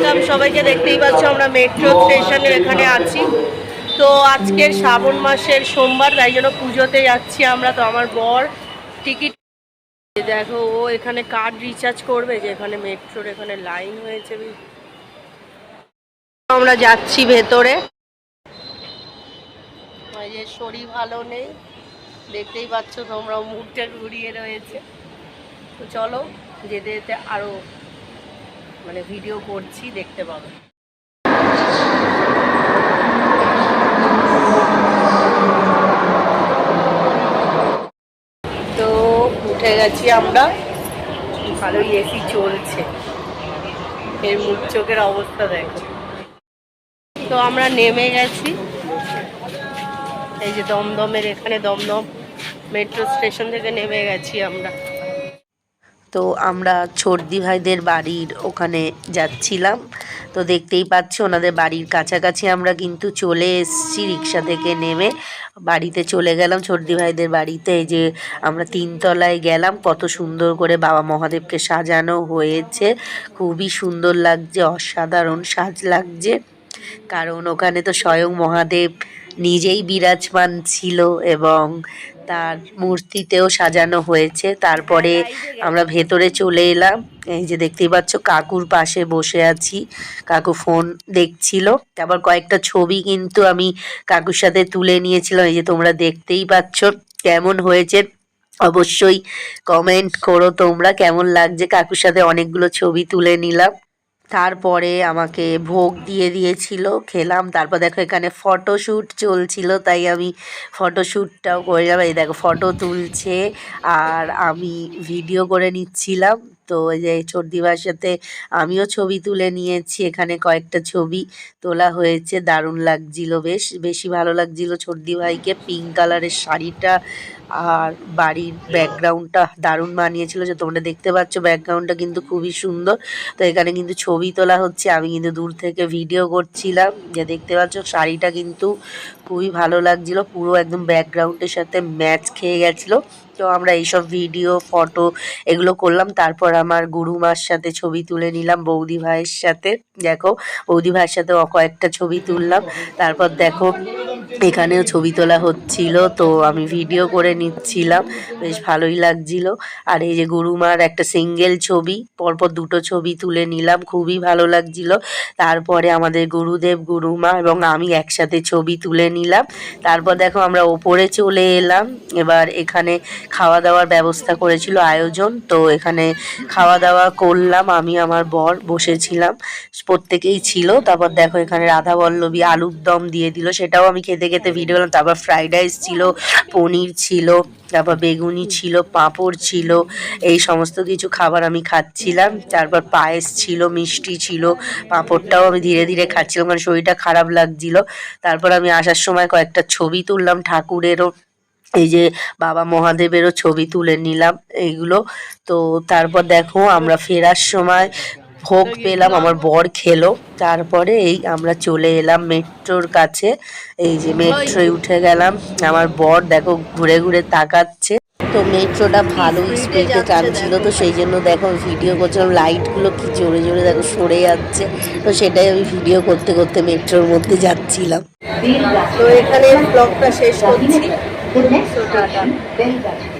Welcome সবাইকে। দেখতেই পাচ্ছ আমরা মেট্রো স্টেশনের এখানে আছি। তো আজকের শ্রাবণ মাসের সোমবার, তাই জন্য পুজোতে যাচ্ছি আমরা। তো আমার বর টিকিট, দেখো ও এখানে কার্ড রিচার্জ করবে, যে এখানে মেট্রোর এখানে লাইন হয়েছে। আমরা যাচ্ছি ভেতরে। যে শরীর ভালো নেই, দেখতেই পাচ্ছ তোমরা, মুখটা ঘুরিয়ে রয়েছে। তো চলো যেতে যেতে আরো ভিডিও করছি, দেখতে পাবো। তো উঠে গেছি আমরা, ভালোই এসি চলছে, এর মুখ চোখের অবস্থা দেখো। তো আমরা নেমে গেছি, এই যে দমদমের এখানে, দমদম মেট্রো স্টেশন থেকে নেমে গেছি আমরা। তো আমরা ছর্দি ভাইদের বাড়ির ওখানে যাচ্ছিলাম। তো দেখতেই পাচ্ছ ওনাদের বাড়ির কাছাকাছি আমরা কিন্তু চলে এসেছি। রিক্সা থেকে নেমে বাড়িতে চলে গেলাম, ছর্দি ভাইদের বাড়িতে। এই যে আমরা 3 তলায় গেলাম, কত সুন্দর করে বাবা মহাদেবকে সাজানো হয়েছে, খুবই সুন্দর লাগছে, অসাধারণ সাজ লাগছে। কারণ ওখানে তো স্বয়ং মহাদেব নিজেই বিরাজমান ছিল এবং তার মূর্তিতেও সাজানো হয়েছে। তারপরে আমরা ভেতরে চলে এলাম। এই যে দেখতেই পাচ্ছ কাকুর পাশে বসে আছি, কাকু ফোন দেখছিল। আবার কয়েকটা ছবি কিন্তু আমি কাকুর সাথে তুলে নিয়েছিলাম, এই যে তোমরা দেখতেই পাচ্ছ। কেমন হয়েছে অবশ্যই কমেন্ট করো তোমরা, কেমন লাগছে। কাকুর সাথে অনেকগুলো ছবি তুলে নিলাম। তারপরে আমাকে ভোগ দিয়ে দিয়েছিল, খেলাম। তারপর দেখো এখানে ফটোশ্যুট চলছিল, তাই আমি ফটোশ্যুটটাও করলাম। এই দেখো ফটো তুলছে আর আমি ভিডিও করে নিচ্ছিলাম। তো এই যে ছর্দিভাইয়ের সাথে আমিও ছবি তুলে নিয়েছি, এখানে কয়েকটা ছবি তোলা হয়েছে। দারুণ লাগছিল, বেশি ভালো লাগছিল ছর্দিভাইকে। পিঙ্ক কালারের শাড়িটা আর বাড়ির ব্যাকগ্রাউন্ডটা দারুণ মানিয়েছিল, যে তোমরা দেখতে পাচ্ছ ব্যাকগ্রাউন্ডটা কিন্তু খুবই সুন্দর। তো এখানে কিন্তু ছবি তোলা হচ্ছে, আমি কিন্তু দূর থেকে ভিডিও করছিলাম। যে দেখতে পাচ্ছ শাড়িটা কিন্তু খুবই ভালো লাগছিল, পুরো একদম ব্যাকগ্রাউন্ডের সাথে ম্যাচ খেয়ে গেছিলো। তো আমরা এইসব ভিডিও ফটো এগুলো করলাম। তারপর আমার গুরুমার সাথে ছবি তুলে নিলাম, বৌদি ভাইয়ের সাথে। দেখো বৌদি ভাইয়ের সাথে কয়েকটা ছবি তুললাম। তারপর দেখো এখানেও ছবি তোলা হচ্ছিল, তো আমি ভিডিও করে নিচ্ছিলাম, বেশ ভালোই লাগছিল। আর এই যে গুরুমার একটা সিঙ্গেল ছবি, পরপর 2টো ছবি তুলে নিলাম, খুবই ভালো লাগছিল। তারপরে আমাদের গুরুদেব, গুরুমা এবং আমি একসাথে ছবি তুলে নিলাম। তারপর দেখো আমরা ওপরে চলে এলাম। এবার এখানে খাওয়া দাওয়ার ব্যবস্থা করেছিল আয়োজন, তো এখানে খাওয়া দাওয়া করলাম। আমি আমার বর বসেছিলাম, প্রত্যেকেই ছিল। তারপর দেখো এখানে রাধা বল্লভী আলুর দম দিয়ে দিল, সেটাও আমি খেতে খেতে ভিডিও করলাম। তারপর ফ্রাইড রাইস ছিল, পনির ছিল, তারপর বেগুনি ছিল, পাঁপড় ছিল, এই সমস্ত কিছু খাবার আমি খাচ্ছিলাম। তারপর পায়েস ছিল, মিষ্টি ছিল, পাঁপড়টাও আমি ধীরে ধীরে খাচ্ছিলাম, কারণ শরীরটা খারাপ লাগছিল। তারপর আমি আসার সময় কয়েকটা ছবি তুললাম, ঠাকুরেরও, এই যে বাবা মহাদেবেরও ছবি তুলে নিলাম এইগুলো। তো তারপর দেখো আমরা ফেরার সময় ভোগ পেলাম, আমার বর খেলো। তারপরে এই আমরা চলে এলাম মেট্রোর কাছে, এই যে মেট্রোয় উঠে গেলাম। আমার বর দেখো ঘুরে ঘুরে তাকাচ্ছে। তো মেট্রোটা ভালো স্পিডে টানছিল, তো সেই জন্য দেখো ভিডিও করছিলাম, লাইটগুলো কি জোরে জোরে দেখো সরে যাচ্ছে। তো সেটাই আমি ভিডিও করতে করতে মেট্রোর মধ্যে যাচ্ছিলাম। তো এখানে ব্লগটা শেষ করছি।